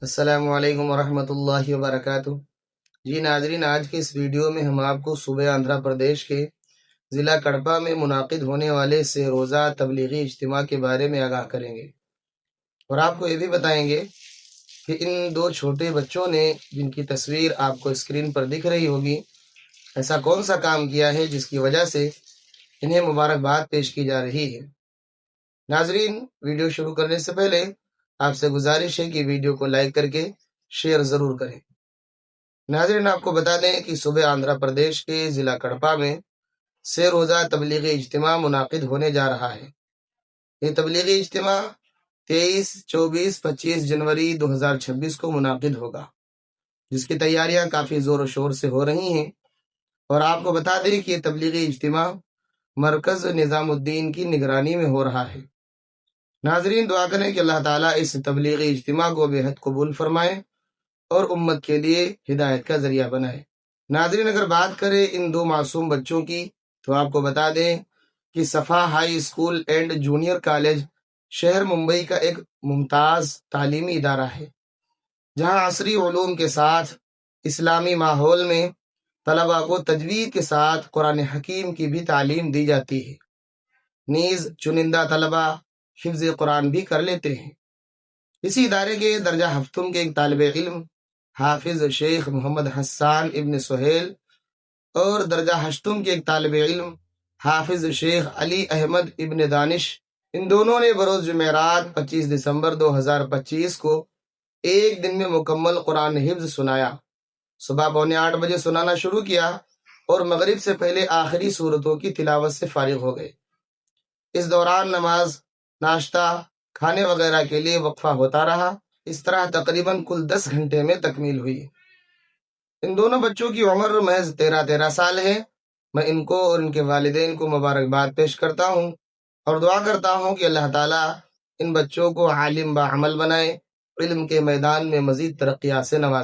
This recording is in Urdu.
السلام علیکم ورحمۃ اللہ وبرکاتہ۔ جی ناظرین، آج کے اس ویڈیو میں ہم آپ کو صوبہ آندھرا پردیش کے ضلع کڑپا میں منعقد ہونے والے سے روزہ تبلیغی اجتماع کے بارے میں آگاہ کریں گے، اور آپ کو یہ بھی بتائیں گے کہ ان دو چھوٹے بچوں نے، جن کی تصویر آپ کو اسکرین پر دکھ رہی ہوگی، ایسا کون سا کام کیا ہے جس کی وجہ سے انہیں مبارکباد پیش کی جا رہی ہے۔ ناظرین، ویڈیو شروع کرنے سے پہلے آپ سے گزارش ہے کہ ویڈیو کو لائک کر کے شیئر ضرور کریں۔ ناظرین، آپ کو بتا دیں کہ صوبہ آندھرا پردیش کے ضلع کڑپا میں سے روزہ تبلیغی اجتماع منعقد ہونے جا رہا ہے۔ یہ تبلیغی اجتماع 23، 24، 25 جنوری 2026 کو منعقد ہوگا، جس کی تیاریاں کافی زور و شور سے ہو رہی ہیں، اور آپ کو بتا دیں کہ یہ تبلیغی اجتماع مرکز نظام الدین کی نگرانی میں ہو رہا ہے۔ ناظرین، دعا کریں کہ اللہ تعالیٰ اس تبلیغی اجتماع کو بے حد قبول فرمائے اور امت کے لیے ہدایت کا ذریعہ بنائے۔ ناظرین، اگر بات کریں ان دو معصوم بچوں کی، تو آپ کو بتا دیں کہ صفا high school and junior college شہر ممبئی کا ایک ممتاز تعلیمی ادارہ ہے، جہاں عصری علوم کے ساتھ اسلامی ماحول میں طلباء کو تجوید کے ساتھ قرآن حکیم کی بھی تعلیم دی جاتی ہے۔ نیز چنندہ طلباء حفظ قرآن بھی کر لیتے ہیں۔ اسی ادارے کے درجہ ہفتم کے ایک طالب علم حافظ شیخ محمد حسان ابن سہیل اور درجہ ہشتم کے ایک طالب علم حافظ شیخ علی احمد ابن دانش، ان دونوں نے بروز جمعرات 25 دسمبر 2025 کو ایک دن میں مکمل قرآن حفظ سنایا۔ صبح 7:45 بجے سنانا شروع کیا اور مغرب سے پہلے آخری سورتوں کی تلاوت سے فارغ ہو گئے۔ اس دوران نماز، ناشتہ، کھانے وغیرہ کے لیے وقفہ ہوتا رہا۔ اس طرح تقریباً کل 10 گھنٹے میں تکمیل ہوئی۔ ان دونوں بچوں کی عمر محض 13 سال ہے۔ میں ان کو اور ان کے والدین کو مبارکباد پیش کرتا ہوں اور دعا کرتا ہوں کہ اللہ تعالیٰ ان بچوں کو عالم با عمل بنائے، علم کے میدان میں مزید ترقیات سے نوازے۔